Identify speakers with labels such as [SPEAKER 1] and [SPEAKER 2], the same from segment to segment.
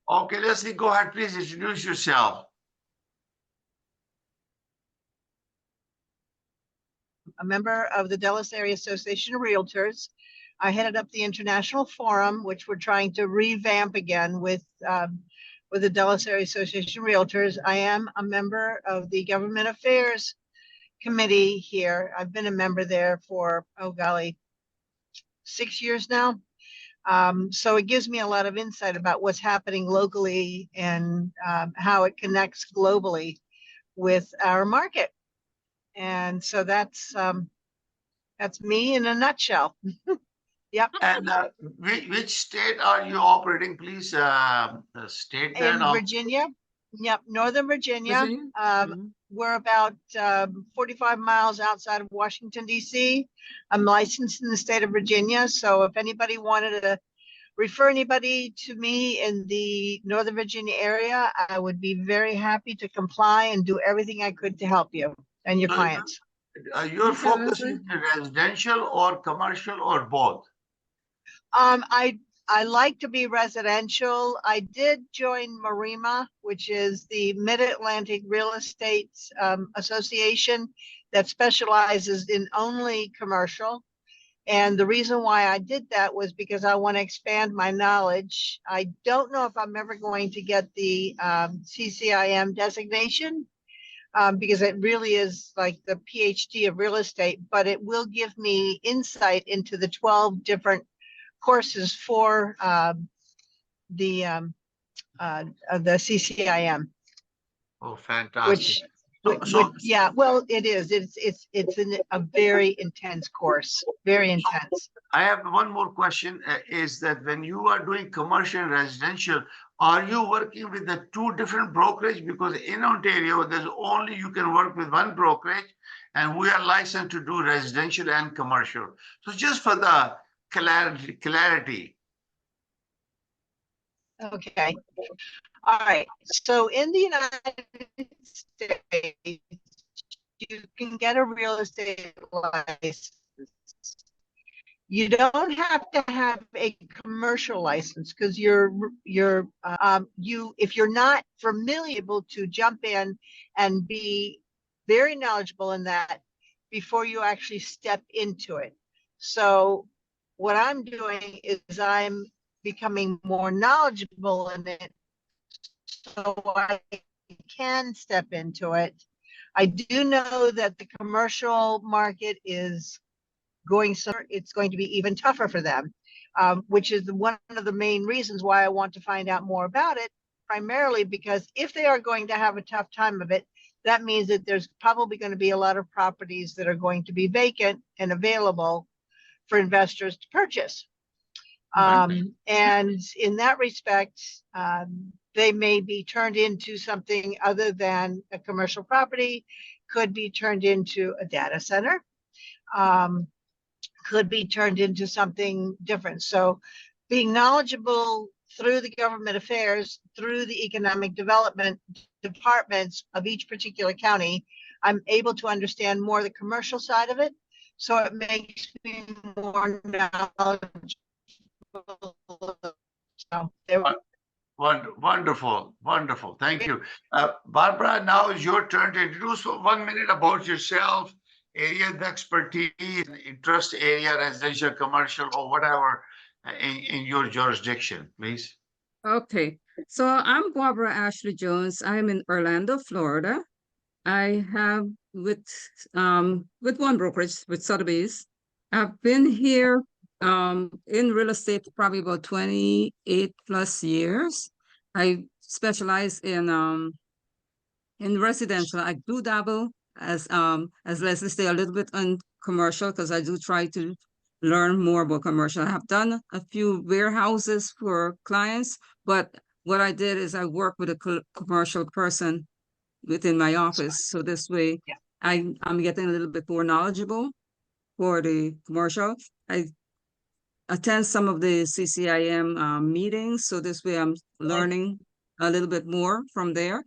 [SPEAKER 1] Okay, Leslie, go ahead. Please introduce yourself.
[SPEAKER 2] A member of the Dallas Area Association of Realtors. I headed up the International Forum, which we're trying to revamp again with the Dallas Area Association of Realtors. I am a member of the Government Affairs Committee here. I've been a member there for, oh golly, 6 years now. So it gives me a lot of insight about what's happening locally and how it connects globally with our market. And so that's me in a nutshell. Yep.
[SPEAKER 1] And which state are you operating, please? State
[SPEAKER 2] In
[SPEAKER 1] then.
[SPEAKER 2] Virginia. Yep, Northern Virginia.
[SPEAKER 3] Virginia?
[SPEAKER 2] We're about 45 miles outside of Washington, D.C. I'm licensed in the state of Virginia. So if anybody wanted to refer anybody to me in the Northern Virginia area, I would be very happy to comply and do everything I could to help you and your clients.
[SPEAKER 1] You're
[SPEAKER 3] Okay,
[SPEAKER 1] focusing on residential or commercial or both?
[SPEAKER 2] I like to be residential. I did join MARIMA, which is the Mid-Atlantic Real Estate Association that specializes in only commercial. And the reason why I did that was because I want to expand my knowledge. I don't know if I'm ever going to get the CCIM designation because it really is like the PhD of real estate, but it will give me insight into the 12 different courses for the CCIM.
[SPEAKER 1] Oh, fantastic.
[SPEAKER 2] Yeah, well, it is. It's a very intense course, very intense.
[SPEAKER 1] I have one more question. Is that when you are doing commercial and residential, are you working with the two different brokerage? Because in Ontario, there's only you can work with one brokerage, and we are licensed to do residential and commercial. So just for the clarity.
[SPEAKER 2] Okay. All right. So in the United States, you can get a real estate license. You don't have to have a commercial license because if you're not familiar, able to jump in and be very knowledgeable in that before you actually step into it. So what I'm doing is I'm becoming more knowledgeable in it so I can step into it. I do know that the commercial market is it's going to be even tougher for them, which is one of the main reasons why I want to find out more about it, primarily because if they are going to have a tough time of it, that means that there's probably going to be a lot of properties that are going to be vacant and available for investors to purchase. And in that respect, they may be turned into something other than a commercial property, could be turned into a data center, could be turned into something different. So being knowledgeable through the government affairs, through the economic development departments of each particular county, I'm able to understand more the commercial side of it. So it makes me more knowledgeable. So
[SPEAKER 1] Wonderful, wonderful. Thank you. Barbara, now is your turn to introduce for 1 minute about yourself, area of expertise, interest area, residential, commercial, or whatever in your jurisdiction, please.
[SPEAKER 3] Okay, so I'm Barbara Ashley Jones. I'm in Orlando, Florida. I have with one brokerage with Sotheby's. I've been here in real estate probably about 28 plus years. I specialize in residential. I do dabble as Leslie say a little bit on commercial because I do try to learn more about commercial. I have done a few warehouses for clients, but what I did is I work with a commercial person within my office. So this way I'm getting a little bit more knowledgeable for the commercial. I attend some of the CCIM meetings. So this way I'm learning a little bit more from there.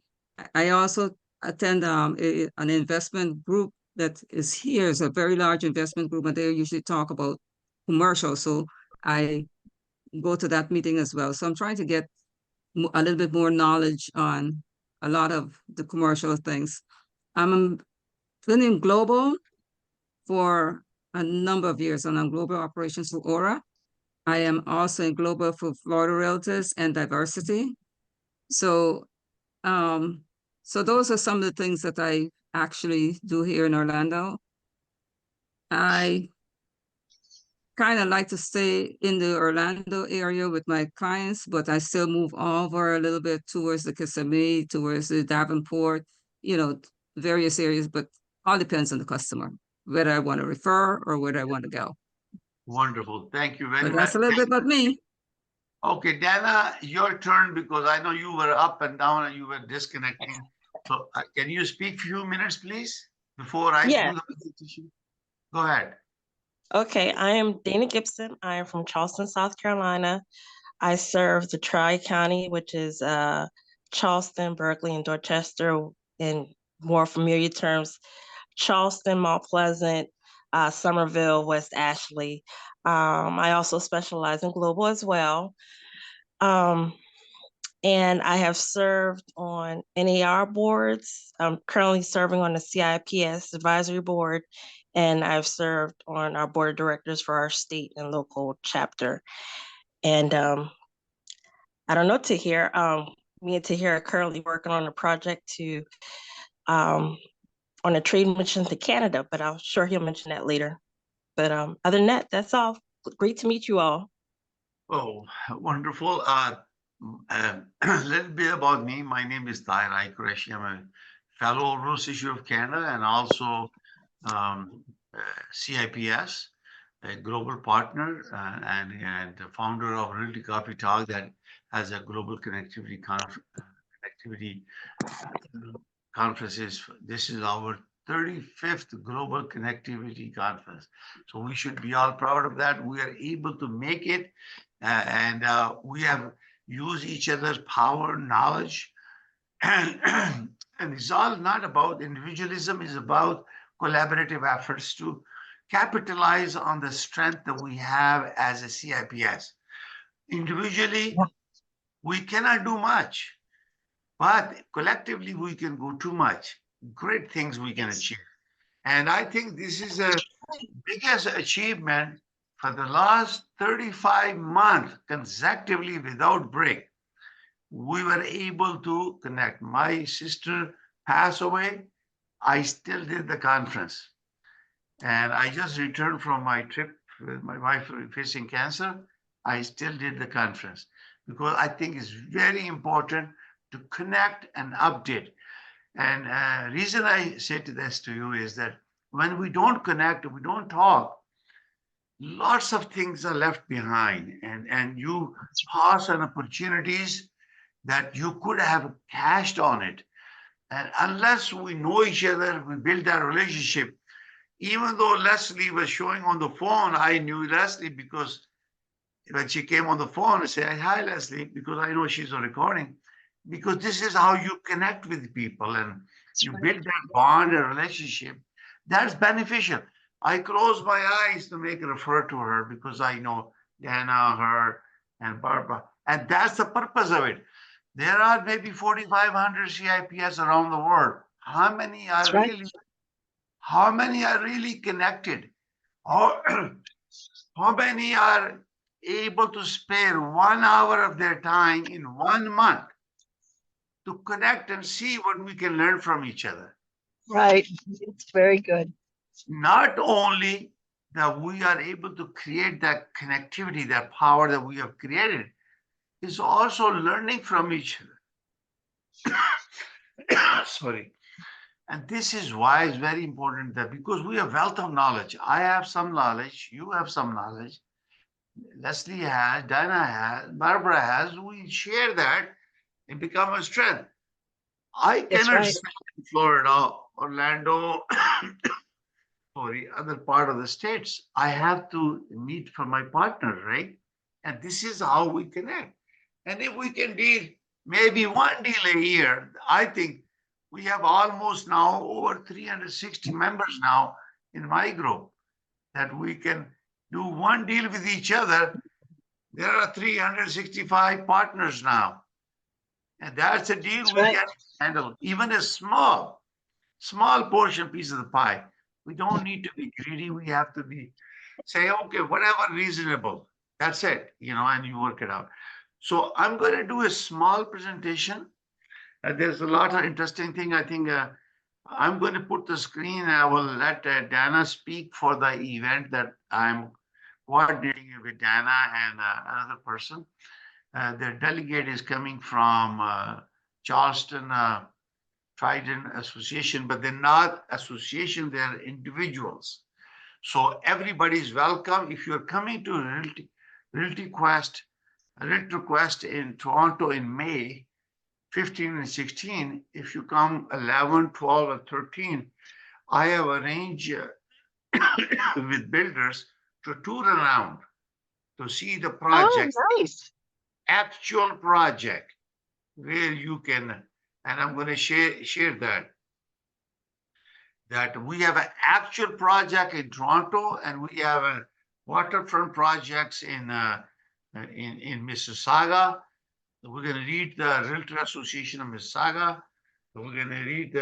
[SPEAKER 3] I also attend an investment group that is here. It's a very large investment group, and they usually talk about commercial. So I go to that meeting as well. So I'm trying to get a little bit more knowledge on a lot of the commercial things. I'm been in global for a number of years on global operations for Aura. I am also in global for Florida Realtors and Diversity. So, so those are some of the things that I actually do here in Orlando. I kind of like to stay in the Orlando area with my clients, but I still move over a little bit towards the Kissimmee, towards the Davenport, you know, various areas, but all depends on the customer, whether I want to refer or whether I want to go.
[SPEAKER 1] Wonderful. Thank you very
[SPEAKER 3] But
[SPEAKER 1] much.
[SPEAKER 3] that's a little bit about me.
[SPEAKER 1] Okay, Dana, your turn, because I know you were up and down and you were disconnecting. So can you speak few minutes, please, before I
[SPEAKER 4] Yeah.
[SPEAKER 1] do the presentation? Go ahead.
[SPEAKER 4] Okay, I am Dana Gibson. I am from Charleston, South Carolina. I serve the Tri-County, which is Charleston, Berkeley, and Dorchester. In more familiar terms, Charleston, Mount Pleasant, Somerville, West Ashley. I also specialize in global as well. And I have served on NAR boards. I'm currently serving on the CIPS advisory board, and I've served on our board of directors for our state and local chapter. And I don't know, Tahir, me and Tahir are currently working on a project to on a trade mission to Canada, but I'm sure he'll mention that later. But other than that, that's all. Great to meet you all.
[SPEAKER 1] Oh, wonderful. A little bit about me. My name is THUR. I'm a fellow of Rules Issue of Canada and also CIPS, a global partner and the founder of Realty Coffee Talk that has a global connectivity conferences. This is our 35th Global Connectivity Conference. So we should be all proud of that. We are able to make it and we have used each other's power, knowledge, and, and it's all not about individualism, it's about collaborative efforts to capitalize on the strength that we have as a CIPS. Individually, we cannot do much, but collectively we can go too much. Great things we can achieve. And I think this is the biggest achievement for the last 35 months consecutively without break. We were able to connect. My sister passed away. I still did the conference. And I just returned from my trip with my wife facing cancer. I still did the conference because I think it's very important to connect and update. And reason I say this to you is that when we don't connect, we don't talk, lots of things are left behind and you pass on opportunities that you could have cashed on it. And unless we know each other, we build that relationship. Even though Leslie was showing on the phone, I knew Leslie because when she came on the phone, I said, hi, Leslie, because I know she's on recording. Because this is how you connect with people and you build that bond and relationship. That's beneficial. I close my eyes to make a refer to her because I know Dana, her, and Barbara. And that's the purpose of it. There are maybe 4,500 CIPS around the world. How many are really connected? How many are able to spare 1 hour of their time in 1 month to connect and see what we can learn from each other?
[SPEAKER 2] Right. It's very good.
[SPEAKER 1] Not only that we are able to create that connectivity, that power that we have created, is also learning from each other. Sorry. And this is why it's very important that because we have wealth of knowledge. I have some knowledge, you have some knowledge, Leslie has, Dana has, Barbara has. We share that and become a strength. I cannot stay in Florida, Orlando, sorry, other part of the states. I have to meet for my partner, right? And this is how we connect. And if we can deal maybe one deal a year, I think we have almost now over 360 members now in my group that we can do one deal with each other. There are 365 partners now. And that's a deal
[SPEAKER 2] That's
[SPEAKER 1] we
[SPEAKER 2] right.
[SPEAKER 1] can handle. Even a small portion piece of the pie. We don't need to be greedy. We have to be say, okay, whatever reasonable. That's it, and you work it out. So I'm going to do a small presentation. There's a lot of interesting thing. I think I'm going to put the screen. I will let Dana speak for the event that I'm coordinating with Dana and another person. The delegate is coming from Charleston Trident Association, but they're not association, they're individuals. So everybody's welcome. If you're coming to Realty Quest in Toronto in May 15 and 16, if you come 11, 12, or 13, I have arranged with builders to tour around to see the project,
[SPEAKER 2] nice.
[SPEAKER 1] actual project, where you can, and I'm going to share that we have an actual project in Toronto, and we have a waterfront projects in Mississauga. We're going to read the Realtor Association of Mississauga. We're going to read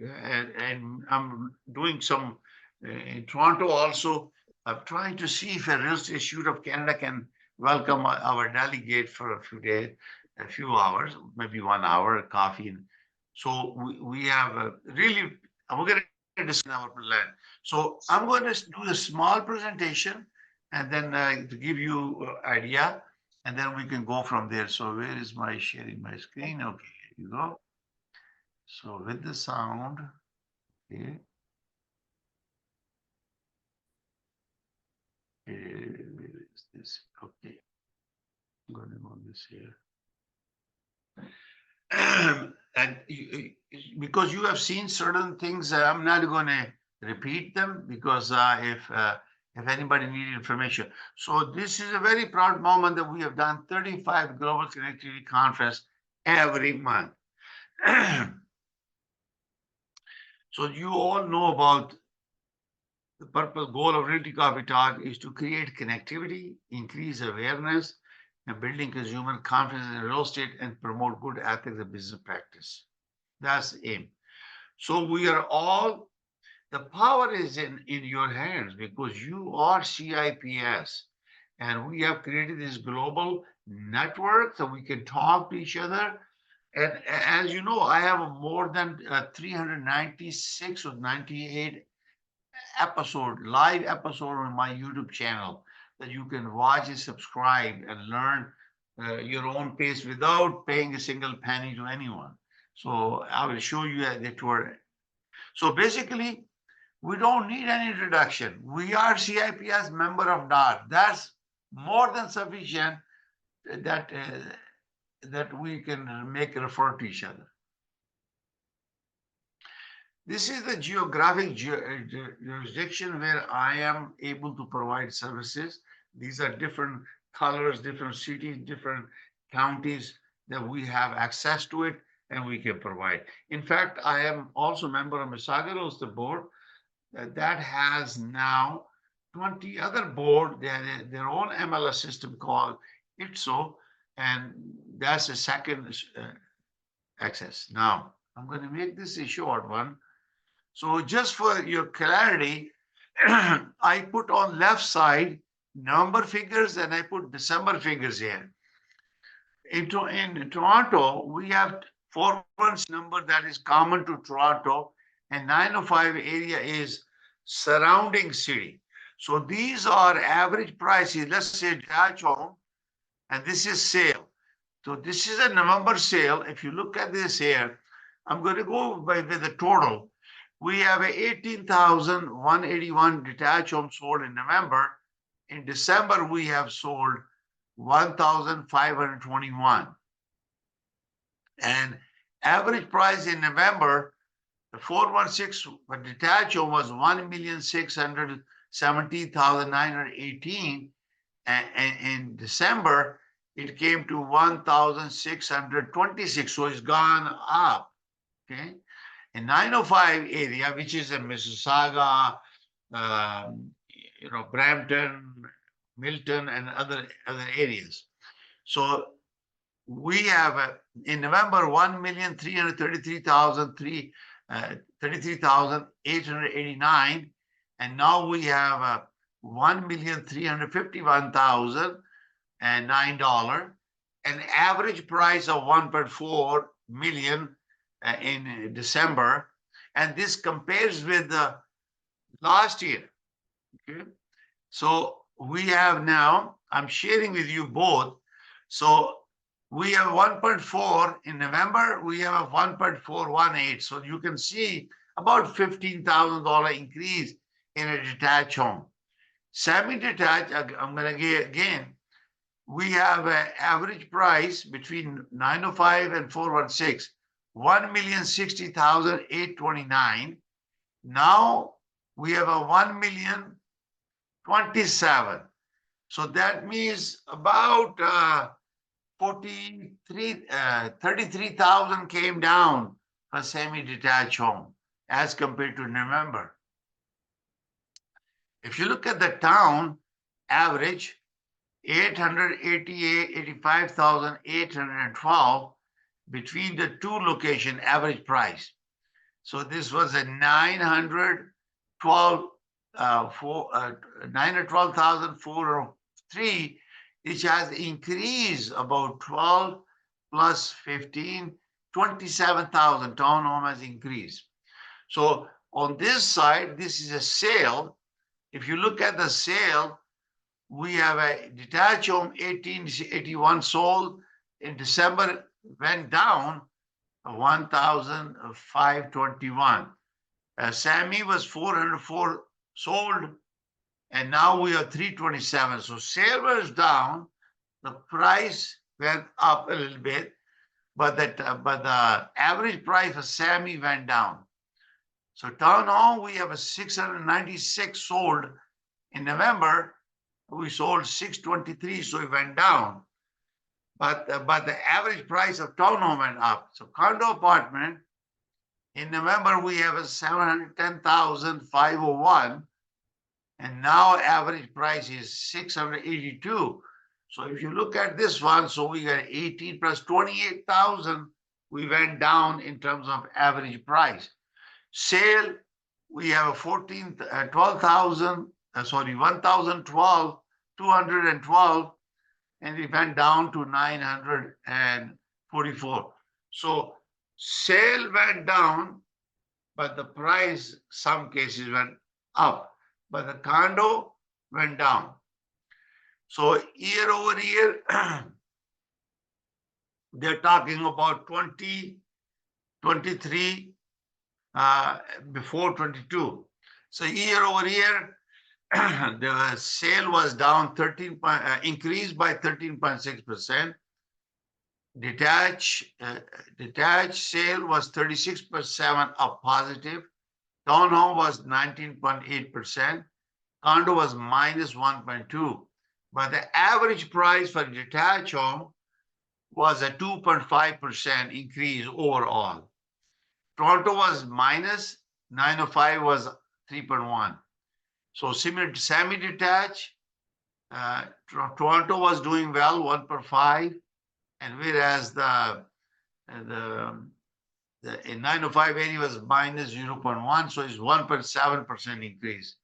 [SPEAKER 1] and I'm doing some in Toronto also. I'm trying to see if a Real Estate Institute of Canada can welcome our delegate for a few days, a few hours, maybe 1 hour, coffee. So we have really, we're going to discuss our plan. So I'm going to do a small presentation and then to give you idea, and then we can go from there. So where is my sharing my screen? Okay, here you go. So with the sound, okay. Where is this? Okay, I'm going to go this here. And because you have seen certain things, I'm not going to repeat them because if anybody needs information. So this is a very proud moment that we have done 35 Global Connectivity Conference every month. So you all know about the purpose goal of Realty Coffee Talk is to create connectivity, increase awareness, and building consumer confidence in real estate and promote good ethics and business practice. That's the aim. So we are all, the power is in your hands because you are CIPS. And we have created this global network so we can talk to each other. And as you know, I have more than 396 or 98 live episode on my YouTube channel that you can watch and subscribe and learn your own pace without paying a single penny to anyone. So I will show you the tour. So basically, we don't need any introduction. We are CIPS member of THUR. That's more than sufficient that that we can make refer to each other. This is the geographic jurisdiction where I am able to provide services. These are different colors, different cities, different counties that we have access to it and we can provide. In fact, I am also a member of Mississauga Real Estate Board that has now 20 other board, their own MLS system called ITSO, and that's the second access. Now, I'm going to make this a short one. So just for your clarity, I put on left side November figures and I put December figures here. In Toronto, we have 416 number that is common to Toronto, and 905 area is surrounding city. So these are average prices. Let's say detached home, and this is sale. So this is a November sale. If you look at this here, I'm going to go with the total. We have 18,181 detached homes sold in November. In December, we have sold 1,521. And average price in November, the 416 for detached home was 1,670,918. And in December, it came to 1,626. So it's gone up. Okay. In 905 area, which is in Mississauga, Brampton, Milton, and other areas. So we have in November 1,333,889, and now we have $1,351,009, an average price of 1.4 million in December, and this compares with the last year. Okay, so we have now, I'm sharing with you both. So we have 1.4 in November, we have a 1.418. So you can see about $15,000 increase in a detached home. Semi-detached, I'm going to get again, we have an average price between 905 and 416, 1,060,829. Now we have a 1,027,000. So that means about 33,000 came down for semi-detached home as compared to November. If you look at the town average, 85,812 between the two location average price. So this was a 912,403, which has increased about 12 plus 15, 27,000 townhome has increased. So on this side, this is a sale. If you look at the sale, we have a detached home 1881 sold in December, went down 1,521. Sammy was 404 sold, and now we are 327. So sale was down, the price went up a little bit, but the average price of Sammy went down. So townhome, we have a 696 sold in November. We sold 623, so it went down. But the average price of townhome went up. So condo apartment, in November, we have a 710,501, and now average price is 682. So if you look at this one, so we got 18 plus 28,000, we went down in terms of average price. Sale, we have a 1,012, 212, and it went down to 944. So sale went down, but the price, some cases went up, but the condo went down. So year over year, they're talking about 2023 before 22. So year over year, the sale was down increased by 13.6%. Detached sale was 36.7 up positive. Townhome was 19.8%. Condo was minus 1.2. But the average price for detached home was a 2.5% increase overall. Toronto was minus, 905 was 3.1. So similar to semi-detached, Toronto was doing well, 1.5, and whereas the in 905 area was minus 0.1, so it's 1.7% increase.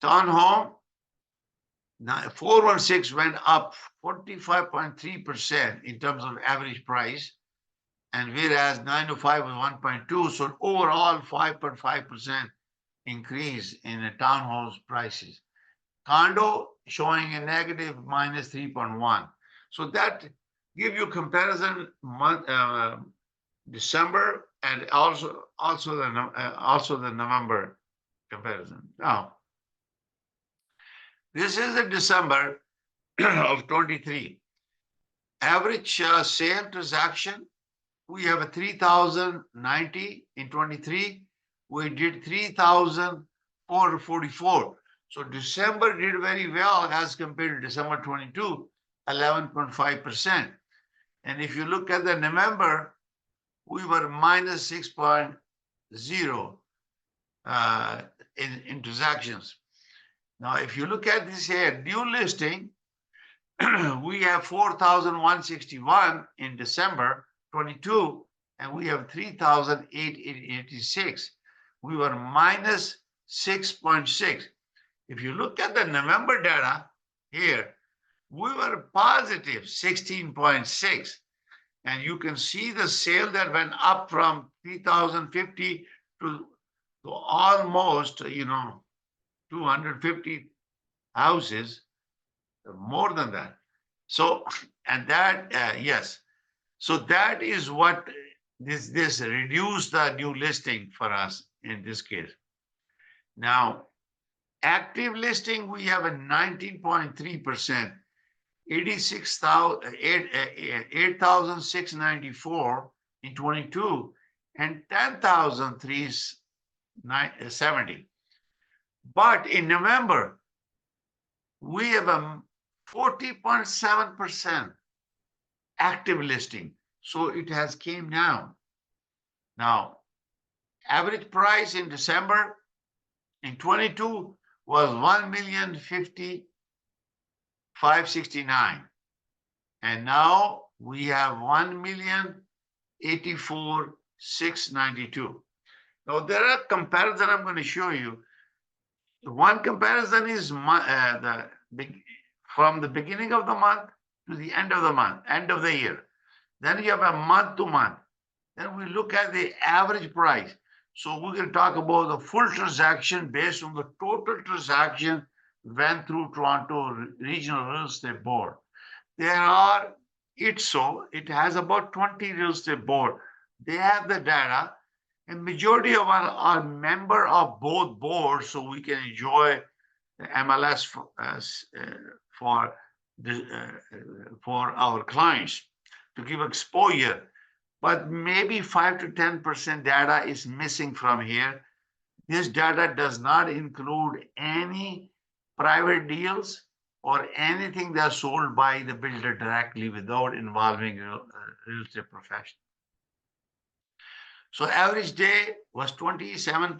[SPEAKER 1] Townhome, 416 went up 45.3% in terms of average price, and whereas 905 was 1.2, so overall 5.5% increase in the townhomes prices. Condo showing a negative minus 3.1. So that give you comparison month December and also the November comparison. Now, this is the December of 23. Average sale transaction, we have a 3,090 in 23. We did 3,444. So December did very well as compared to December 22, 11.5%. And if you look at the November, we were minus 6.0 in transactions. Now, if you look at this here, new listing, we have 4,161 in December 22, and we have 3,886. We were minus 6.6. If you look at the November data here, we were positive 16.6. And you can see the sale that went up from 3,050 to almost, 250 houses, more than that. So, and that, yes. So that is what this reduced the new listing for us in this case. Now, active listing, we have a 19.3%, 8,694 in 22, and 10,370. But in November, we have a 40.7% active listing. So it has came down. Now, average price in December in 22 was 1,050,569. And now we have 1,084,692. Now there are comparisons I'm going to show you. One comparison is from the beginning of the month to the end of the month, end of the year. Then you have a month to month. Then we look at the average price. So we can talk about the full transaction based on the total transaction went through Toronto Regional Real Estate Board. There are, it has about 20 real estate board. They have the data, and majority of are member of both boards, so we can enjoy the MLS for our clients to give exposure. But maybe 5 to 10% data is missing from here. This data does not include any private deals or anything that's sold by the builder directly without involving a real estate professional. So average day was 27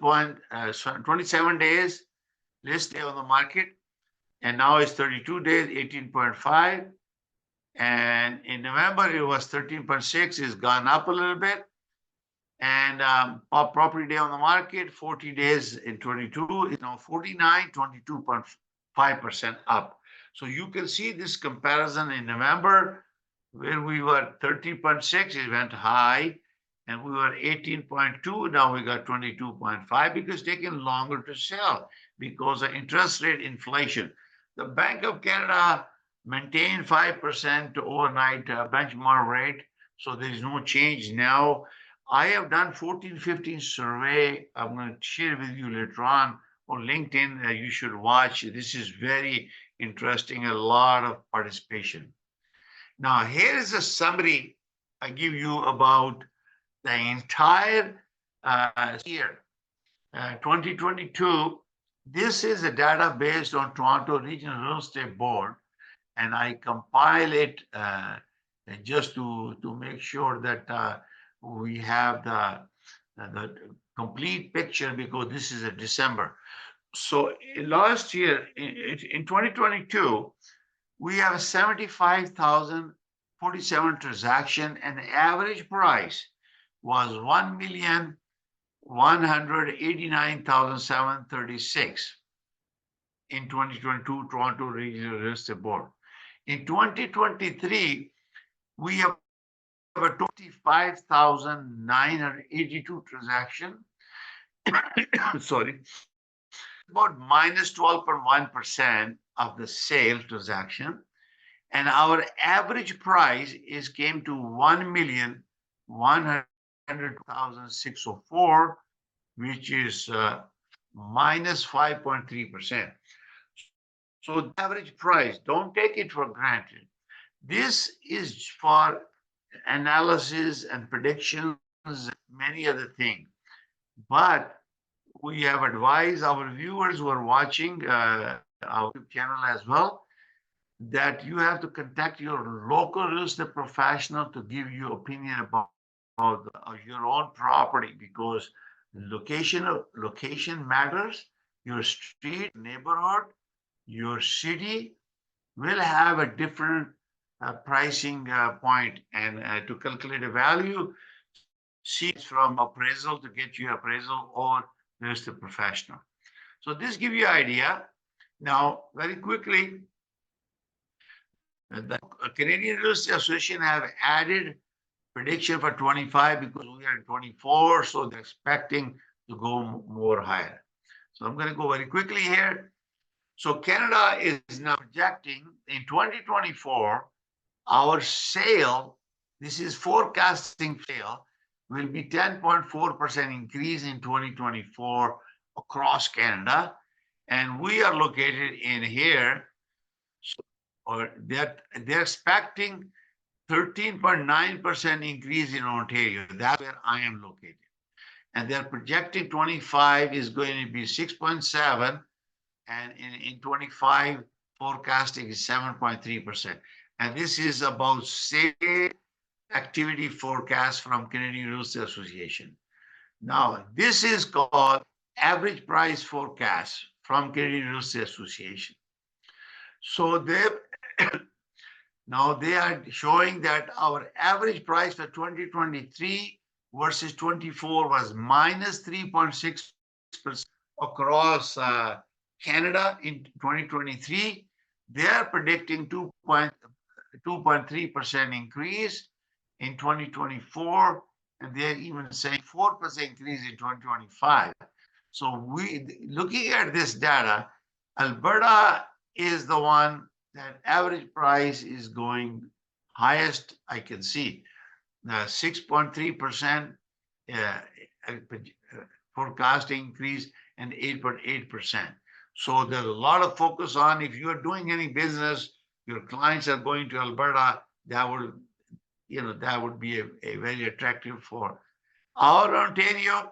[SPEAKER 1] days list day on the market, and now it's 32 days, 18.5. And in November, it was 13.6, it's gone up a little bit. And property day on the market, 40 days in 22, is now 49, 22.5% up. So you can see this comparison in November, where we were 13.6, it went high, and we were 18.2, now we got 22.5, because it's taken longer to sell because of interest rate inflation. The Bank of Canada maintained 5% overnight benchmark rate, so there is no change now. I have done 14-15 survey. I'm going to share with you later on LinkedIn. You should watch. This is very interesting, a lot of participation. Now, here is a summary I give you about the entire year, 2022. This is a data based on Toronto Regional Real Estate Board, and I compile it just to make sure that we have the complete picture, because this is a December. So last year, in 2022, we have 75,047 transaction, and the average price was 1,189,736 in 2022 Toronto Regional Real Estate Board. In 2023, we have a 25,982 transaction. Sorry, about minus 12.1% of the sale transaction, and our average price came to 1,100,604, which is minus 5.3%. So the average price, don't take it for granted. This is for analysis and predictions, many other things. But we have advised our viewers who are watching our YouTube channel as well, that you have to contact your local real estate professional to give you opinion about your own property, because location matters, your street, neighborhood, your city, will have a different pricing point, and to calculate a value, see from appraisal to get you appraisal, or there's the professional. So this gives you idea. Now, very quickly, the Canadian Real Estate Association have added prediction for 25 because we are in 24, so they're expecting to go more higher. So I'm going to go very quickly here. So Canada is now projecting in 2024, our sale, this is forecasting sale, will be 10.4% increase in 2024 across Canada. And we are located in here, or they're expecting 13.9% increase in Ontario. That's where I am located. And they're projecting 25 is going to be 6.7, and in 25 forecasting is 7.3%. And this is about sale activity forecast from Canadian Real Estate Association. Now, this is called average price forecast from Canadian Real Estate Association. So now they are showing that our average price for 2023 versus 24 was minus 3.6% across Canada in 2023. They are predicting 2.3% increase in 2024, and they're even saying 4% increase in 2025. So looking at this data, Alberta is the one that average price is going highest I can see. 6.3% forecast increase and 8.8%. So there's a lot of focus on, if you're doing any business, your clients are going to Alberta, that would be a very attractive for our Ontario.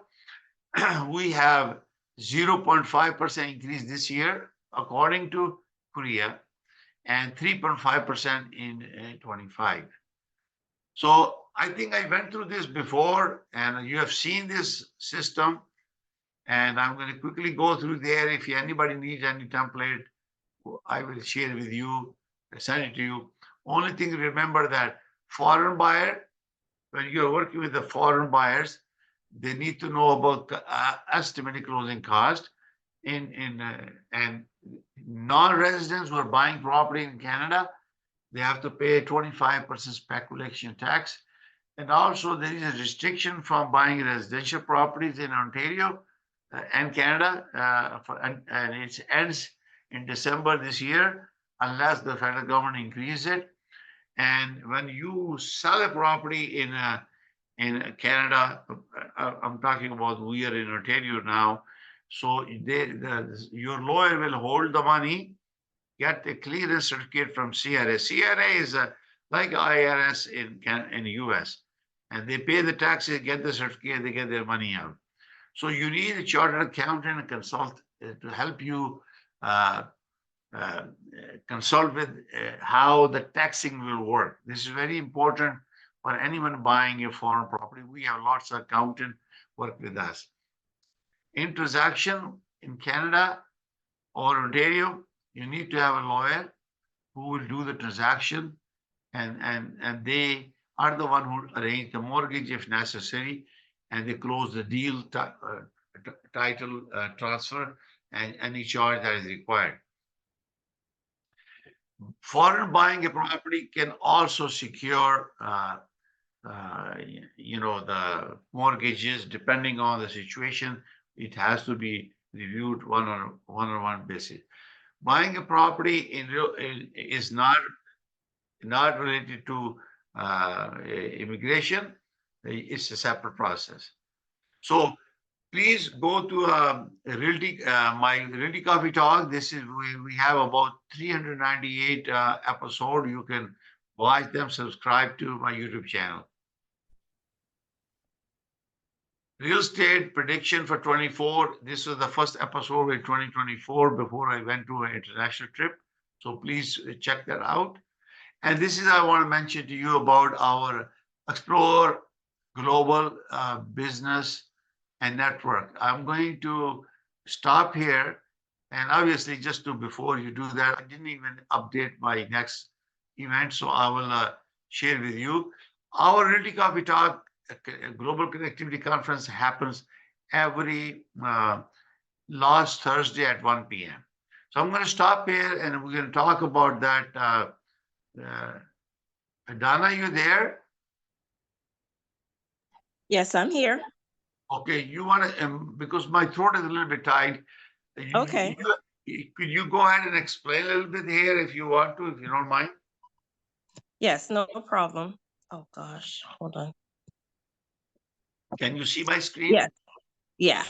[SPEAKER 1] We have 0.5% increase this year, according to Korea, and 3.5% in 25. So I think I went through this before, and you have seen this system, and I'm going to quickly go through there. If anybody needs any template, I will share with you, send it to you. Only thing to remember that foreign buyer, when you're working with the foreign buyers, they need to know about estimated closing cost. And non-residents who are buying property in Canada, they have to pay 25% speculation tax. And also there is a restriction from buying residential properties in Ontario and Canada, and it ends in December this year, unless the federal government increases it. And when you sell a property in Canada, I'm talking about we are in Ontario now, so your lawyer will hold the money, get a clearance certificate from CRA. CRA is like IRS in the US, and they pay the taxes, get the certificate, they get their money out. So you need a chartered accountant and consult to help you consult with how the taxing will work. This is very important for anyone buying a foreign property. We have lots of accountants work with us. In transaction in Canada or Ontario, you need to have a lawyer who will do the transaction, and they are the one who arrange the mortgage if necessary, and they close the deal, title transfer, and any charge that is required. Foreign buying a property can also secure the mortgages. Depending on the situation, it has to be reviewed one-on-one basis. Buying a property is not related to immigration. It's a separate process. So please go to my Realty Coffee Talk. This is we have about 398 episodes. You can watch them, subscribe to my YouTube channel. Real estate prediction for 24. This was the first episode in 2024 before I went to an international trip. So please check that out. And this is, I want to mention to you about our Explore Global Business and Network. I'm going to stop here And obviously, just to before you do that, I didn't even update my next event, so I will share with you. Our Realty Coffee Talk Global Connectivity Conference happens every last Thursday at 1 p.m. So I'm going to stop here and we're going to talk about that. Donna, you there?
[SPEAKER 4] Yes, I'm here.
[SPEAKER 1] Okay, you want to, because my throat is a little bit tight.
[SPEAKER 4] Okay.
[SPEAKER 1] Could you go ahead and explain a little bit here if you want to, if you don't mind?
[SPEAKER 4] Yes, no problem. Oh gosh, hold on.
[SPEAKER 1] Can you see my screen?
[SPEAKER 4] Yes. Yeah.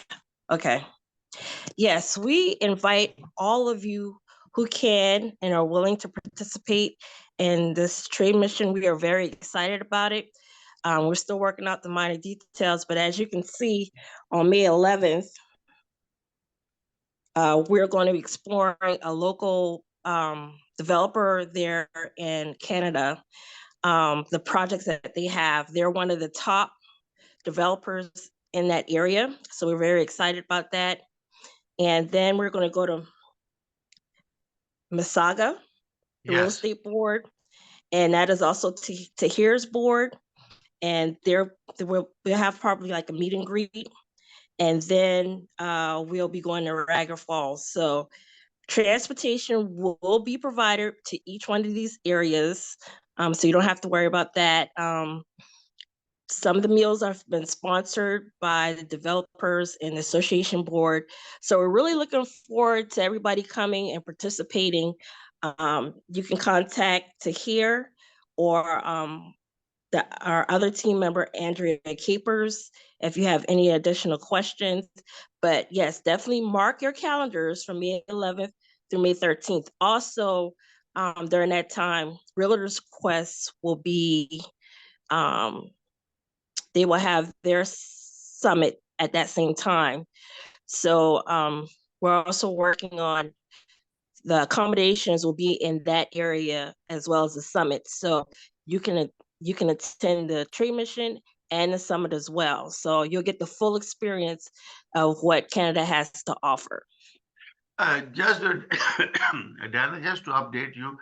[SPEAKER 4] Okay. Yes, we invite all of you who can and are willing to participate in this trade mission. We are very excited about it. We're still working out the minor details, but as you can see, on May 11th, we're going to be exploring a local developer there in Canada. The projects that they have, they're one of the top developers in that area. So we're very excited about that. And then we're going to go to Masaga, the real
[SPEAKER 1] Yes.
[SPEAKER 4] estate board, and that is also Tahir's board. And we'll have probably like a meet and greet. And then we'll be going to Niagara Falls. So transportation will be provided to each one of these areas. So you don't have to worry about that. Some of the meals have been sponsored by the developers and the association board. So we're really looking forward to everybody coming and participating. You can contact Tahir or our other team member, Andrea Capers, if you have any additional questions. But yes, definitely mark your calendars from May 11th through May 13th. Also, during that time, Realtors Quest will be they will have their summit at that same time. So we're also working on the accommodations will be in that area as well as the summit. So you can attend the trade mission and the summit as well. So you'll get the full experience of what Canada has to offer.
[SPEAKER 1] Just Dana, just to update you,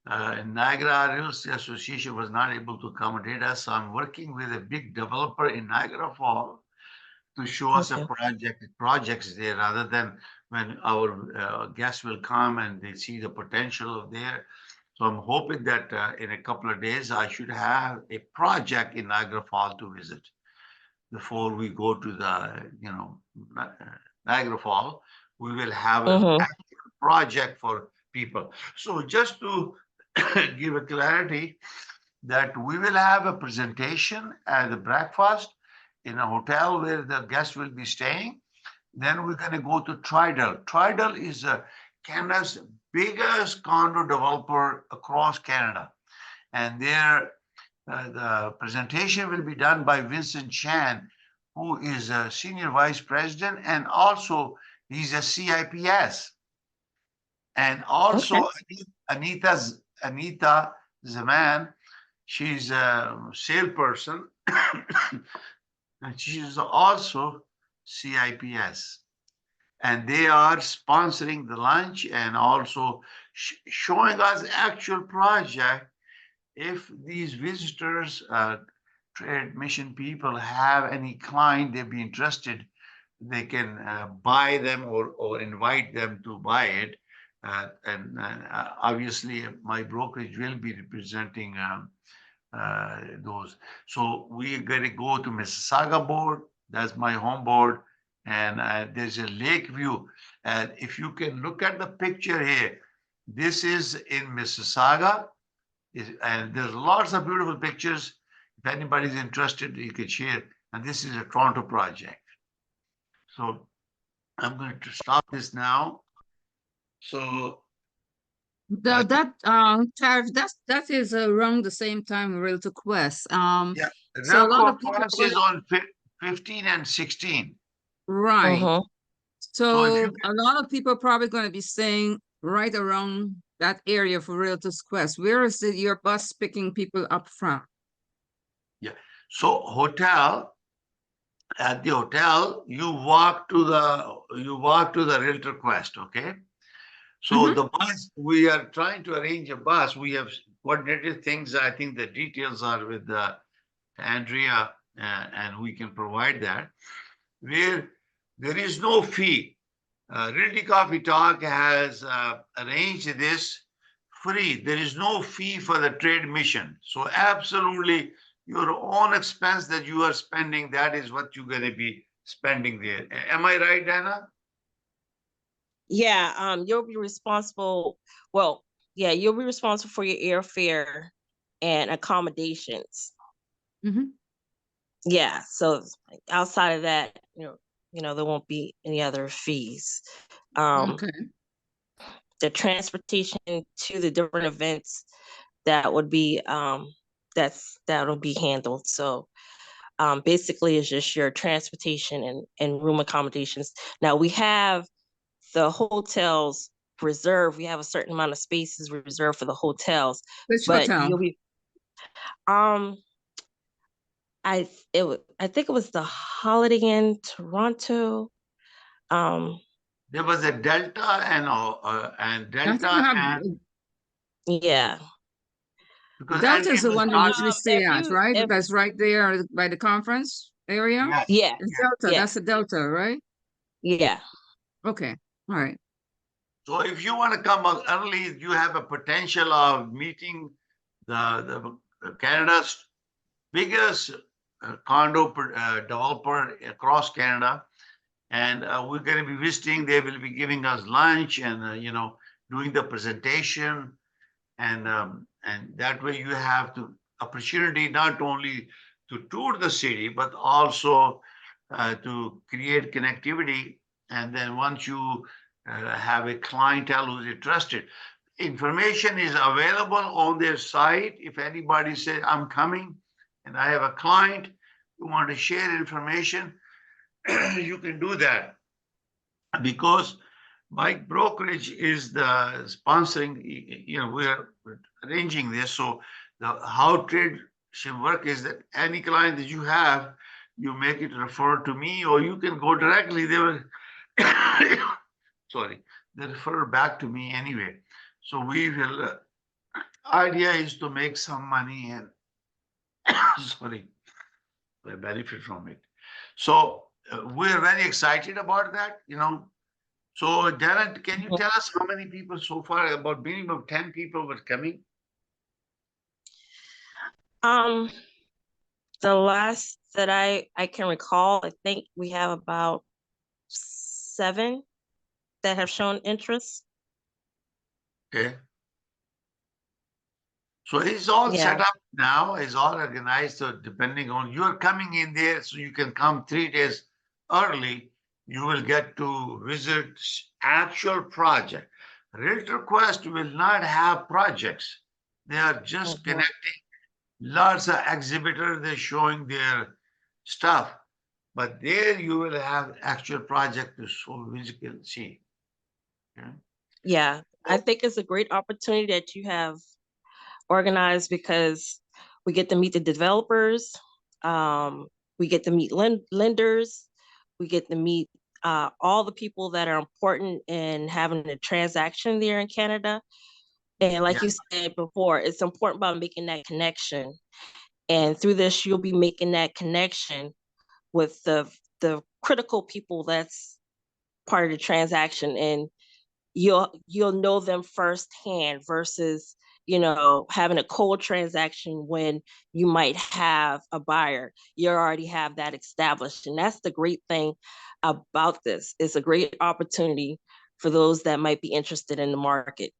[SPEAKER 1] Niagara Real Estate Association was not able to accommodate us. So I'm working with a big developer in Niagara Falls to show us a projects there, rather than when our guests will come and they see the potential of there. So I'm hoping that in a couple of days I should have a project in Niagara Falls to visit before we go to the Niagara Falls. We will have a project for people. So just to give a clarity that we will have a presentation at the breakfast in a hotel where the guests will be staying. Then we're going to go to Tridal. Tridal is Canada's biggest condo developer across Canada. And there, the presentation will be done by Vincent Chan, who is a senior vice president, and also he's a CIPS. And also Anita Zaman, she's a salesperson, and she's also CIPS. And they are sponsoring the lunch and also showing us actual project. If these visitors, trade mission people have any client, they'd be interested, they can buy them or invite them to buy it. And obviously my brokerage will be representing those. So we're going to go to Mississauga board. That's my home board. And there's a lake view. And if you can look at the picture here, this is in Mississauga. And there's lots of beautiful pictures. If anybody's interested, you can share. And this is a Toronto project. So I'm going to stop this now. So
[SPEAKER 3] that is around the same time Realty Quest.
[SPEAKER 1] yeah,
[SPEAKER 3] So a lot of people
[SPEAKER 1] Quest is on 15 and 16.
[SPEAKER 3] Right.
[SPEAKER 1] So if
[SPEAKER 3] So
[SPEAKER 1] you
[SPEAKER 3] a lot of people are probably going to be staying right around that area for Realtors Quest. Where is your bus picking people up from?
[SPEAKER 1] Yeah. So hotel at the hotel, you walk to the Realtor Quest, okay? So the bus, we are trying to arrange a bus. We have coordinated things. I think the details are with Andrea, and we can provide that. Where there is no fee. Realty Coffee Talk has arranged this free. There is no fee for the trade mission. So absolutely your own expense that you are spending, that is what you're going to be spending there. Am I right, Dana?
[SPEAKER 4] Yeah, you'll be responsible. Well, yeah, you'll be responsible for your airfare and accommodations.
[SPEAKER 3] Mhm.
[SPEAKER 4] Yeah, so outside of that, there won't be any other fees.
[SPEAKER 3] Okay.
[SPEAKER 4] The transportation to the different events, that would be that'll be handled. So basically it's just your transportation and room accommodations. Now we have the hotels reserved. We have a certain amount of spaces reserved for the hotels,
[SPEAKER 3] Which
[SPEAKER 4] but
[SPEAKER 3] hotel?
[SPEAKER 4] you'll be um I think it was the Holiday Inn Toronto.
[SPEAKER 1] There was a Delta and
[SPEAKER 3] I think
[SPEAKER 1] Delta and
[SPEAKER 4] Yeah.
[SPEAKER 1] because
[SPEAKER 3] Delta is
[SPEAKER 1] Andy
[SPEAKER 3] the
[SPEAKER 1] was
[SPEAKER 3] one we
[SPEAKER 1] talking.
[SPEAKER 3] usually stay at, right?
[SPEAKER 4] if
[SPEAKER 3] That's right there by the conference area.
[SPEAKER 1] Yes,
[SPEAKER 4] yeah,
[SPEAKER 3] It's Delta.
[SPEAKER 4] yeah,
[SPEAKER 3] That's the Delta, right?
[SPEAKER 4] yeah.
[SPEAKER 3] Okay. All right.
[SPEAKER 1] so if you want to come out early, you have a potential of meeting the Canada's biggest condo developer across Canada, and we're going to be visiting. They will be giving us lunch and doing the presentation, and that way you have the opportunity not only to tour the city but also to create connectivity. And then once you have a clientele who's interested, information is available on their site. If anybody says, I'm coming and I have a client who want to share information, you can do that because my brokerage is the sponsoring, we're arranging this. So how trade should work is that any client that you have, you make it refer to me, or you can go directly. They will, sorry, they refer back to me anyway. So we will, idea is to make some money and, sorry, benefit from it. So we're very excited about that, So, Darren, can you tell us how many people so far? About minimum 10 people were coming.
[SPEAKER 4] Um, the last that I can recall, I think we have about 7 that have shown interest.
[SPEAKER 1] Okay. So it's all
[SPEAKER 4] Yeah.
[SPEAKER 1] set up now, it's all organized. So depending on you're coming in there, so you can come 3 days early, you will get to visit actual project. Realtor Quest will not have projects. They are just connecting lots of exhibitors, they're showing their stuff. But there you will have actual project to show physical see. Okay?
[SPEAKER 4] Yeah, I think it's a great opportunity that you have organized because we get to meet the developers, we get to meet lenders, we get to meet all the people that are important in having a transaction there in Canada. And like
[SPEAKER 1] Yeah.
[SPEAKER 4] you said before, it's important about making that connection. And through this, you'll be making that connection with the critical people that's part of the transaction, and you'll know them firsthand versus having a cold transaction when you might have a buyer. You already have that established, and that's the great thing about this. It's a great opportunity for those that might be interested in the market.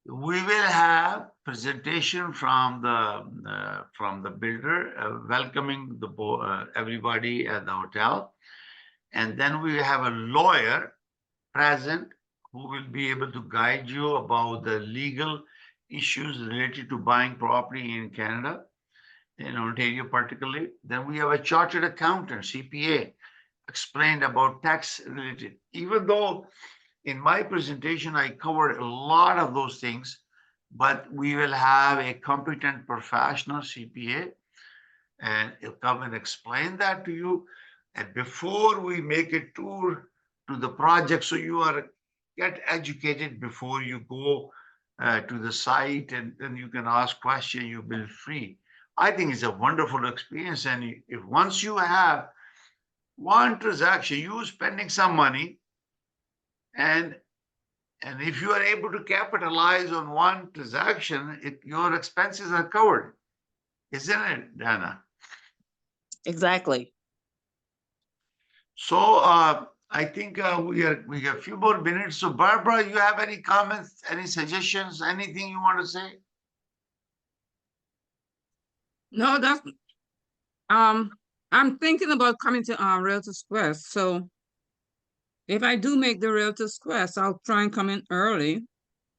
[SPEAKER 1] We will have presentation from the builder welcoming everybody at the hotel, and then we have a lawyer present who will be able to guide you about the legal issues related to buying property in Canada, in Ontario particularly. Then we have a chartered accountant, CPA, explained about tax related. Even though in my presentation I covered a lot of those things, but we will have a competent professional CPA and he'll come and explain that to you. And before we make a tour to the project, so you are get educated before you go to the site, and then you can ask questions, you will free. I think it's a wonderful experience. And if once you have one transaction, you spending some money, and if you are able to capitalize on one transaction, your expenses are covered, isn't it, Dana?
[SPEAKER 4] Exactly.
[SPEAKER 1] So I think we have a few more minutes. So Barbara, you have any comments, any suggestions, anything you want to say?
[SPEAKER 3] No, that's I'm thinking about coming to Realtors Quest. So if I do make the Realtors Quest, I'll try and come in early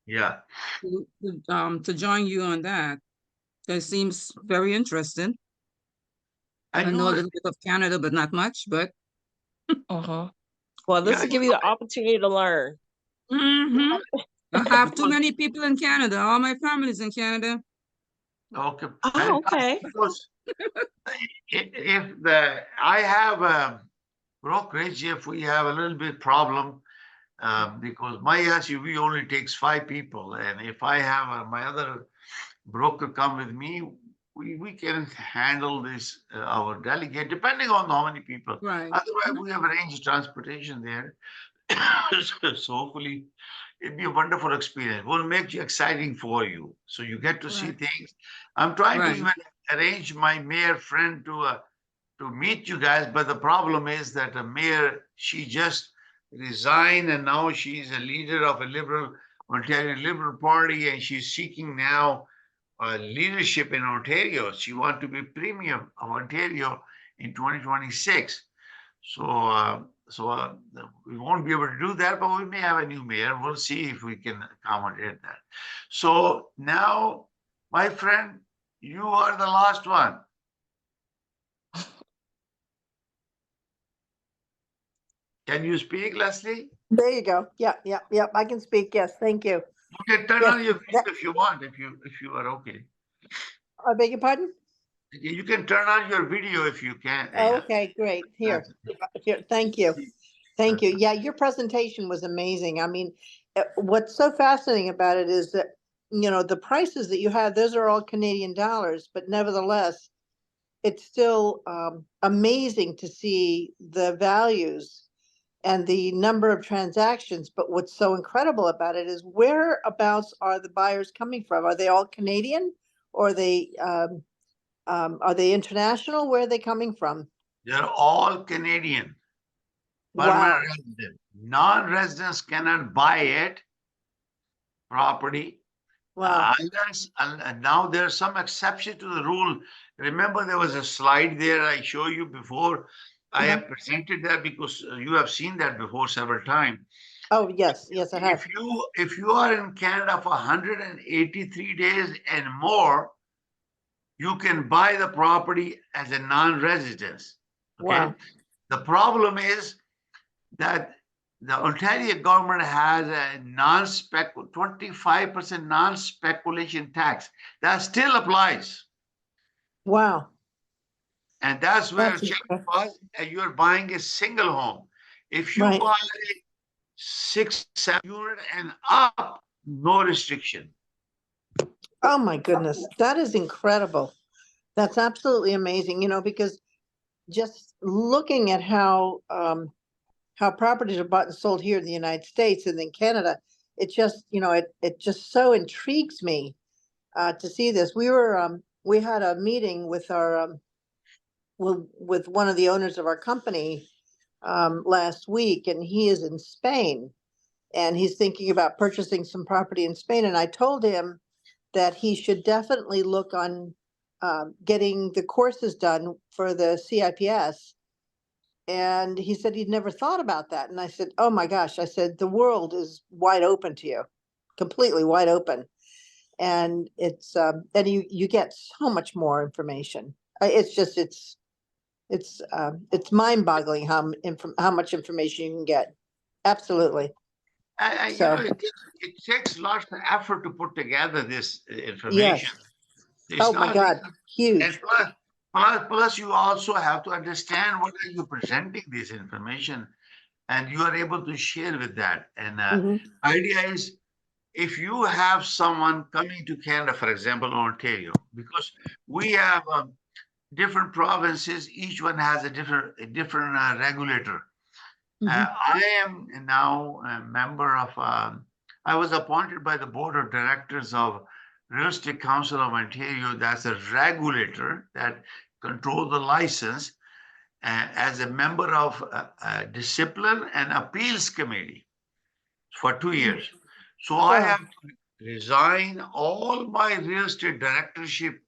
[SPEAKER 1] Yeah.
[SPEAKER 3] to join you on that. It seems very interesting.
[SPEAKER 1] And
[SPEAKER 3] I know a
[SPEAKER 1] you,
[SPEAKER 3] little bit of Canada, but not much. But
[SPEAKER 4] Well, this
[SPEAKER 1] yeah,
[SPEAKER 4] will give you the opportunity to learn.
[SPEAKER 3] I have too many people in Canada. All my family's in Canada.
[SPEAKER 1] okay.
[SPEAKER 4] Oh, okay.
[SPEAKER 1] Because if I have a brokerage, if we have a little bit problem, because my SUV only takes 5 people, and if I have my other broker come with me, we can handle this, our delegate, depending on how many people.
[SPEAKER 3] Right.
[SPEAKER 1] Otherwise, we have arranged transportation there. So hopefully it'd be a wonderful experience. We'll make it exciting for you, so you get to see
[SPEAKER 3] Right.
[SPEAKER 1] things. I'm trying to
[SPEAKER 3] Right.
[SPEAKER 1] even arrange my mayor friend to meet you guys, but the problem is that the mayor, she just resigned, and now she's a leader of a Ontario Liberal Party, and she's seeking now leadership in Ontario. She wants to be Premier of Ontario in 2026. So we won't be able to do that, but we may have a new mayor. We'll see if we can accommodate that. So now, my friend, you are the last one. Can you speak, Leslie?
[SPEAKER 2] There you go. Yep, yep, yep. I can speak. Yes, thank you.
[SPEAKER 1] You can turn
[SPEAKER 2] Yes,
[SPEAKER 1] on your video
[SPEAKER 2] that-
[SPEAKER 1] if you want, if you are okay.
[SPEAKER 2] I beg your pardon?
[SPEAKER 1] You can turn on your video if you can. Yeah.
[SPEAKER 2] Okay, great. Here,
[SPEAKER 1] That's-
[SPEAKER 2] here, thank you. Thank you. Yeah, your presentation was amazing. I mean, what's so fascinating about it is that, you know, the prices that you have, those are all Canadian dollars, but nevertheless, it's still amazing to see the values and the number of transactions. But what's so incredible about it is whereabouts are the buyers coming from? Are they all Canadian, or are they international? Where are they coming from?
[SPEAKER 1] They're all Canadian.
[SPEAKER 2] Wow.
[SPEAKER 1] Permanent resident. Non-residents cannot buy it, property.
[SPEAKER 2] Wow.
[SPEAKER 1] And now there's some exception to the rule. Remember, there was a slide there I showed you before. I have presented that because you have seen that before several times.
[SPEAKER 2] Oh, yes, yes, I have.
[SPEAKER 1] If you are in Canada for 183 days and more, you can buy the property as a non-resident. Okay.
[SPEAKER 2] Wow.
[SPEAKER 1] The problem is that the Ontario government has a 25% non-speculation tax that still applies.
[SPEAKER 2] Wow.
[SPEAKER 1] And that's where
[SPEAKER 2] That's
[SPEAKER 1] check
[SPEAKER 2] incredible.
[SPEAKER 1] was, and you're buying a single home. If you
[SPEAKER 2] Right.
[SPEAKER 1] buy 6, 7 unit and up, no restriction.
[SPEAKER 2] Oh, my goodness. That is incredible. That's absolutely amazing, you know, because just looking at how properties are bought and sold here in the United States and in Canada, it just, you know, it just so intrigues me to see this. We had a meeting with our with one of the owners of our company last week, and he is in Spain, and he's thinking about purchasing some property in Spain. And I told him that he should definitely look on getting the courses done for the CIPS. And he said he'd never thought about that. And I said, oh my gosh, I said, the world is wide open to you, completely wide open. And it's, then you get so much more information. It's just, it's mind boggling how much information you can get. Absolutely.
[SPEAKER 1] You
[SPEAKER 2] So,
[SPEAKER 1] know, it takes lots of effort to put together this information.
[SPEAKER 2] yes.
[SPEAKER 1] It's
[SPEAKER 2] Oh my
[SPEAKER 1] not
[SPEAKER 2] God,
[SPEAKER 1] And
[SPEAKER 2] huge.
[SPEAKER 1] Plus, you also have to understand what are you presenting this information, and you are able to share with that. And
[SPEAKER 5] Mhm.
[SPEAKER 1] idea is, if you have someone coming to Canada, for example, Ontario, because we have different provinces, each one has a different regulator.
[SPEAKER 5] Mhm.
[SPEAKER 1] I am now a member of, I was appointed by the board of directors of Real Estate Council of Ontario. That's a regulator that controls the license, as a member of discipline and appeals committee for 2 years. So I
[SPEAKER 5] Wow.
[SPEAKER 1] have to resign all my real estate directorship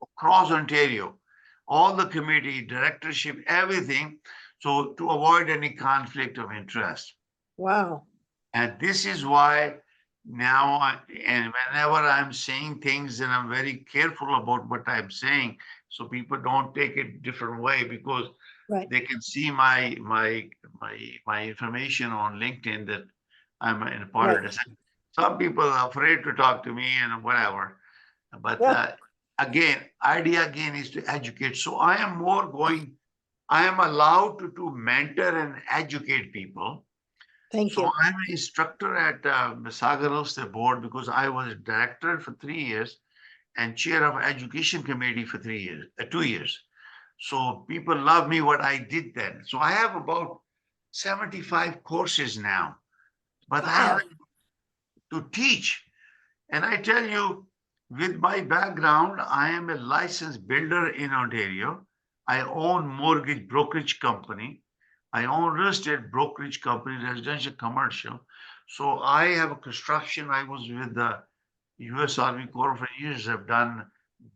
[SPEAKER 1] across Ontario, all the committee, directorship, everything, so to avoid any conflict of interest.
[SPEAKER 5] Wow.
[SPEAKER 1] And this is why now, and whenever I'm saying things, and I'm very careful about what I'm saying, so people don't take it different way, because
[SPEAKER 5] Right.
[SPEAKER 1] they can see my information on LinkedIn that I'm in a part of
[SPEAKER 5] Right.
[SPEAKER 1] this. Some people are afraid to talk to me and whatever, but
[SPEAKER 5] Yeah.
[SPEAKER 1] again, idea again is to educate. So I am I am allowed to mentor and educate people.
[SPEAKER 5] Thank
[SPEAKER 1] So
[SPEAKER 5] you.
[SPEAKER 1] I'm an instructor at Sagar the board, because I was director for 3 years and chair of education committee for 3 years, 2 years. So people love me what I did then. So I have about 75 courses now, but I
[SPEAKER 5] Wow.
[SPEAKER 1] have to teach. And I tell you, with my background, I am a licensed builder in Ontario. I own mortgage brokerage company. I own real estate brokerage company, residential, commercial. So I have a construction. I was with the U.S. Army Corps for years. I've done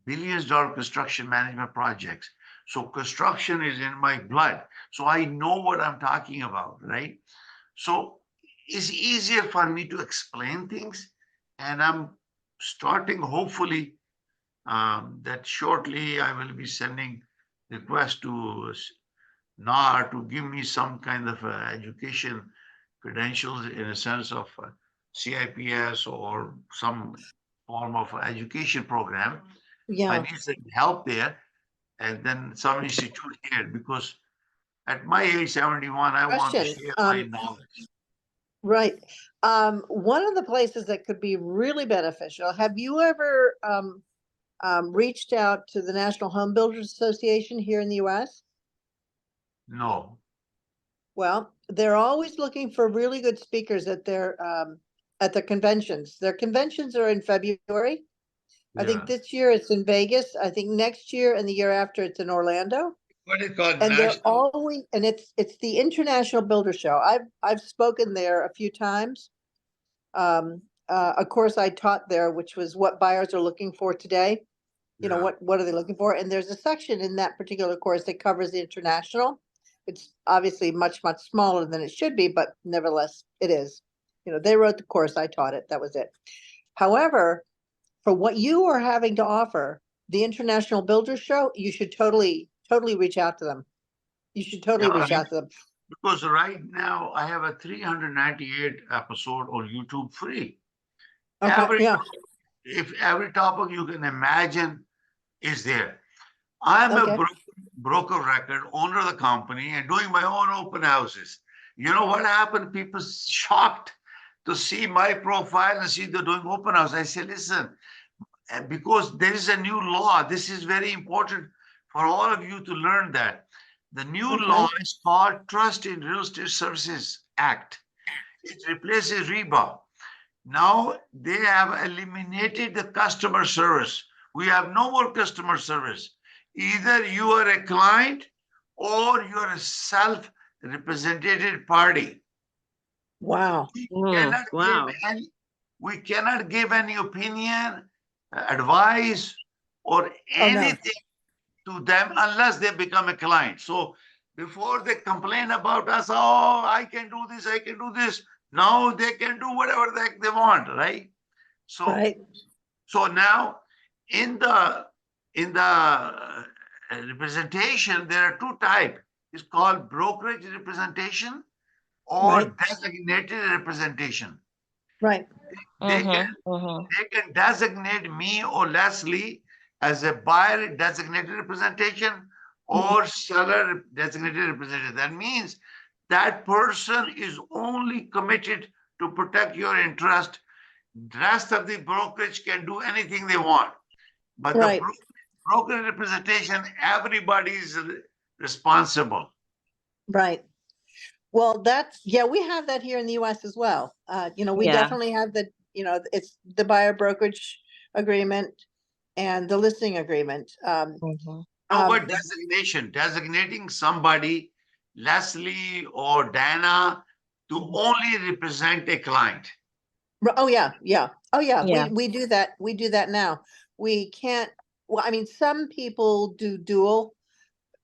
[SPEAKER 1] billions-dollar construction management projects. So construction is in my blood. So I know what I'm talking about, right? So it's easier for me to explain things. And I'm starting, hopefully, that shortly I will be sending request to NAR to give me some kind of education credentials, in a sense of CIPS or some form of education program. I
[SPEAKER 5] Yeah.
[SPEAKER 1] need some help there, and then some institute here, because at my age, 71, I want to
[SPEAKER 5] Question.
[SPEAKER 1] share my knowledge.
[SPEAKER 5] Right. One of the places that could be really beneficial, have you ever reached out to the National Home Builders Association here in the US?
[SPEAKER 1] No.
[SPEAKER 5] Well, they're always looking for really good speakers at their conventions. Their conventions are in February. I think
[SPEAKER 1] Yeah.
[SPEAKER 5] this year it's in Vegas. I think next year and the year after it's in Orlando.
[SPEAKER 1] What is it called?
[SPEAKER 5] And they're
[SPEAKER 1] National?
[SPEAKER 5] always, and it's the International Builder Show. I've spoken there a few times. A course I taught there, which was what buyers are looking for today. You know,
[SPEAKER 1] Yeah.
[SPEAKER 5] what are they looking for? And there's a section in that particular course that covers the international. It's obviously much smaller than it should be, but nevertheless, it is. You know, they wrote the course, I taught it. That was it. However, for what you are having to offer, the International Builder Show, you should totally reach out to them. You should totally
[SPEAKER 1] Yeah,
[SPEAKER 5] reach out to them.
[SPEAKER 1] because right now I have a 398 episode on YouTube free.
[SPEAKER 5] Okay, yeah,
[SPEAKER 1] If every topic you can imagine is there. I'm a
[SPEAKER 5] okay,
[SPEAKER 1] broker record, owner of the company, and doing my own open houses. You know what happened? People shocked to see my profile and see they're doing open house. I say, listen, because there is a new law. This is very important for all of you to learn that. The new law
[SPEAKER 5] okay,
[SPEAKER 1] is called Trust in Real Estate Services Act. It replaces REBA. Now they have eliminated the customer service. We have no more customer service. Either you are a client or you are a self-represented party.
[SPEAKER 5] wow,
[SPEAKER 1] Cannot give
[SPEAKER 3] Wow.
[SPEAKER 1] any, we cannot give any opinion, advice, or
[SPEAKER 5] oh no,
[SPEAKER 1] anything to them unless they become a client. So before they complain about us, oh, I can do this, I can do this. Now they can do whatever they want, right? So
[SPEAKER 5] right,
[SPEAKER 1] so now in the representation, there are two types. It's called brokerage representation or
[SPEAKER 5] right,
[SPEAKER 1] designated representation.
[SPEAKER 5] right,
[SPEAKER 1] They can
[SPEAKER 4] Mm-hmm. Mm-hmm.
[SPEAKER 1] they can designate me or Leslie as a buyer designated representation or seller designated representative. That means that person is only committed to protect your interest. The rest of the brokerage can do anything they want. But the
[SPEAKER 5] Right.
[SPEAKER 1] broker representation, everybody is responsible.
[SPEAKER 5] Right. Well, that's, yeah, we have that here in the US as well. We
[SPEAKER 4] Yeah.
[SPEAKER 5] definitely have the, it's the buyer brokerage agreement and the listing agreement.
[SPEAKER 4] Mhm.
[SPEAKER 1] How about
[SPEAKER 5] Um,
[SPEAKER 1] designation? Designating somebody, Leslie or Dana, to only represent a client.
[SPEAKER 5] Oh, yeah, yeah. Oh, yeah,
[SPEAKER 4] Yeah.
[SPEAKER 5] we do that. We do that now. We can't, well, I mean, some people do dual.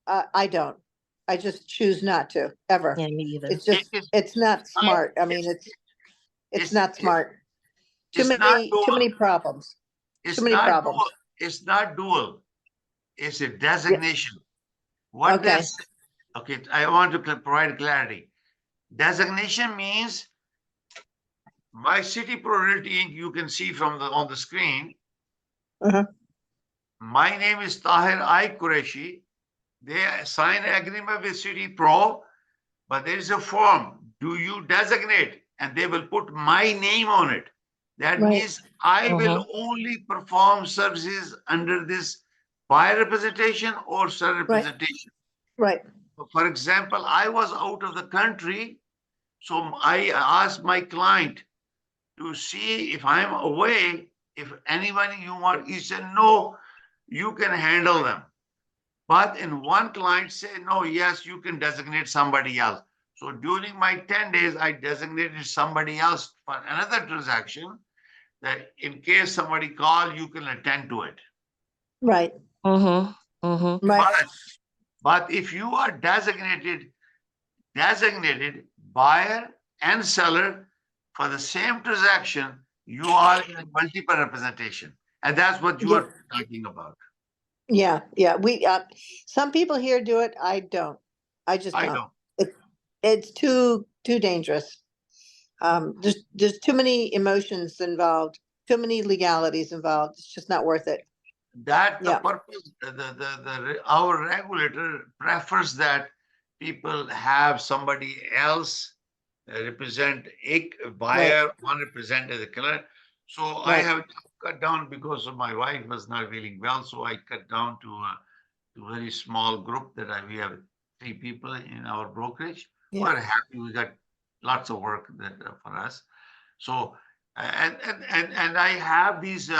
[SPEAKER 5] I don't. I just choose not to, ever.
[SPEAKER 4] Yeah, me either.
[SPEAKER 5] It's just, it's not smart. I mean, it's not smart. Too
[SPEAKER 1] It's not
[SPEAKER 5] many
[SPEAKER 1] dual.
[SPEAKER 5] problems. Too
[SPEAKER 1] It's
[SPEAKER 5] many
[SPEAKER 1] not
[SPEAKER 5] problems.
[SPEAKER 1] dual. It's not dual. It's a designation. What
[SPEAKER 5] Okay.
[SPEAKER 1] that's okay. I want to provide clarity. Designation means my City Pro Realty Inc. You can see from on the screen.
[SPEAKER 5] Uh-huh.
[SPEAKER 1] My name is Tahir I Qureshi. They sign an agreement with City Pro, but there is a form. Do you designate? And they will put my name on it. That
[SPEAKER 5] Right.
[SPEAKER 1] means I will only perform services under this buyer representation or seller representation.
[SPEAKER 5] Right.
[SPEAKER 1] For example, I was out of the country, so I asked my client to see if I'm away, if anybody you want. He said, no, you can handle them. But in one client said, no, yes, you can designate somebody else. So during my 10 days, I designated somebody else for another transaction that in case somebody calls, you can attend to it.
[SPEAKER 5] Right.
[SPEAKER 4] Mm-hmm. Mm-hmm.
[SPEAKER 5] Right.
[SPEAKER 1] But if you are designated buyer and seller for the same transaction, you are in multiple representation. And that's what you are talking about.
[SPEAKER 5] Yeah, yeah. Some people here do it. I don't. I just
[SPEAKER 1] I
[SPEAKER 5] don't.
[SPEAKER 1] know.
[SPEAKER 5] It's too dangerous. There's too many emotions involved, too many legalities involved. It's just not worth it.
[SPEAKER 1] That the
[SPEAKER 5] Yeah.
[SPEAKER 1] purpose, our regulator prefers that people have somebody else represent a buyer, one represent the killer. So I
[SPEAKER 5] Right.
[SPEAKER 1] have cut down because of my wife was not feeling well. So I cut down to a very small group that we have 3 people in our brokerage.
[SPEAKER 5] Yeah.
[SPEAKER 1] We're happy. We got lots of work that for us. So and I have these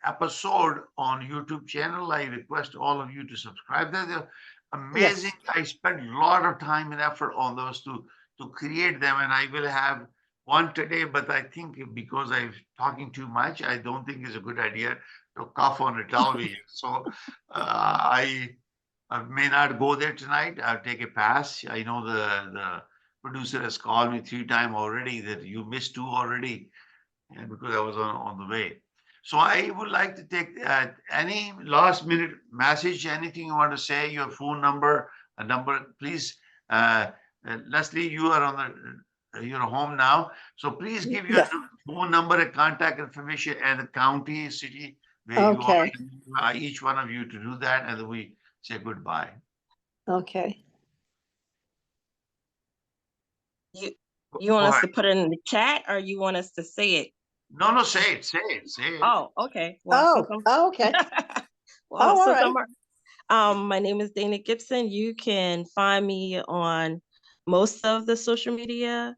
[SPEAKER 1] episode on YouTube channel. I request all of you to subscribe. They're amazing. I spent a lot of time and effort on those to create them, and I will have one today. But I think because I'm talking too much, I don't think it's a good idea to cough on a television. So I may not go there tonight. I'll take a pass. I know the producer has called me 3 times already that you missed 2 already. And because I was on the way. So I would like to take any last minute message, anything you want to say, your phone number, a number, please. Leslie, you are on you're home now. So please give your phone number and contact information and the county, city where you are. Each one of you to do that, and then we say goodbye.
[SPEAKER 5] Okay.
[SPEAKER 4] You want us to put it in the chat, or you want us to say it?
[SPEAKER 1] No, say it.
[SPEAKER 4] Oh, okay. Well,
[SPEAKER 5] okay.
[SPEAKER 4] well,
[SPEAKER 5] all right.
[SPEAKER 4] My name is Dana Gibson. You can find me on most of the social media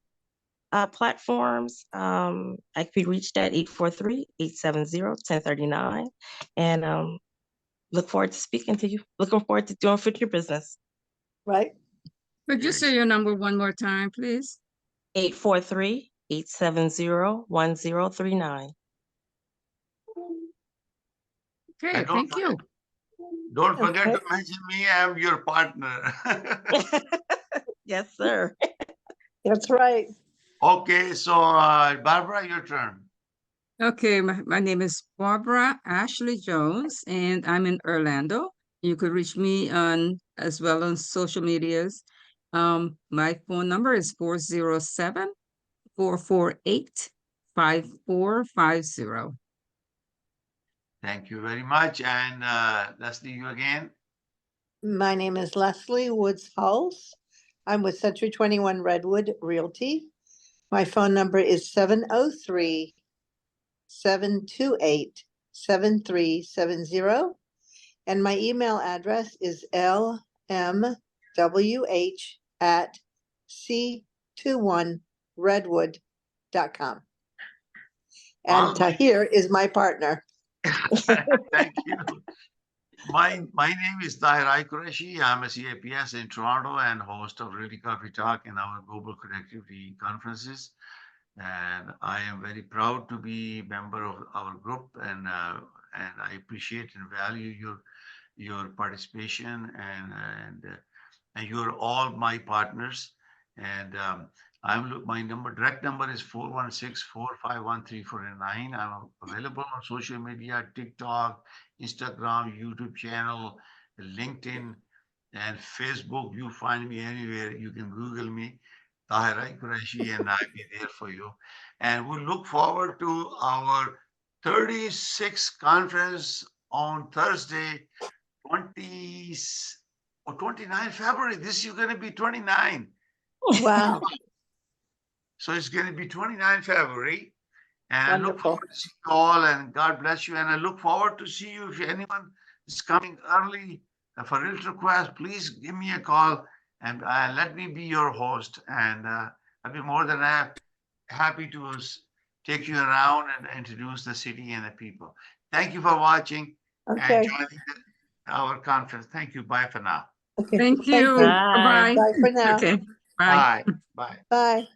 [SPEAKER 4] platforms. I could be reached at 843-870-1039. And look forward to speaking to you. Looking forward to doing future business.
[SPEAKER 5] Right.
[SPEAKER 3] Could you say your number one more time, please?
[SPEAKER 4] 843-870-1039.
[SPEAKER 3] Okay, thank you.
[SPEAKER 1] Don't forget to mention me. I'm your partner.
[SPEAKER 4] Yes, sir.
[SPEAKER 5] That's right.
[SPEAKER 1] Okay, so Barbara, your turn.
[SPEAKER 3] Okay, my name is Barbara Ashley Jones, and I'm in Orlando. You could reach me on as well on social medias. My phone number is 407-448-5450.
[SPEAKER 1] Thank you very much. And Leslie, you again?
[SPEAKER 5] My name is Leslie Woods Hulse. I'm with Century 21 Redwood Realty. My phone number is 703-728-7370. And my email address is lmwh@c21redwood.com. And
[SPEAKER 1] Well,
[SPEAKER 5] Tahir is my partner.
[SPEAKER 1] thank you. My name is Tahir Qureshi. I'm a CIPS in Toronto and host of Realty Coffee Talk in our global connectivity conferences. And I am very proud to be a member of our group, and I appreciate and value your participation, and you're all my partners. And my direct number is 416-451-3489. I'm available on social media, TikTok, Instagram, YouTube channel, LinkedIn, and Facebook. You find me anywhere. You can Google me, Tahir Qureshi, and I'll be there for you. And we look forward to our 36th conference on Thursday, 20 or 29 February. This is going to be 29.
[SPEAKER 5] Wow,
[SPEAKER 1] So it's going to be 29 February. And I look
[SPEAKER 5] wonderful.
[SPEAKER 1] forward to see you all, and God bless you. And I look forward to see you. If anyone is coming early for realtor request, please give me a call and let me be your host. And I'll be more than happy to take you around and introduce the city and the people. Thank you for watching and
[SPEAKER 5] Okay,
[SPEAKER 1] joining our conference. Thank you. Bye for now.
[SPEAKER 5] okay.
[SPEAKER 3] Thank
[SPEAKER 5] Thank
[SPEAKER 3] you.
[SPEAKER 5] you.
[SPEAKER 4] Bye.
[SPEAKER 3] Bye-bye.
[SPEAKER 5] Bye for now.
[SPEAKER 3] Okay, bye.
[SPEAKER 1] Bye. Bye.
[SPEAKER 5] Bye.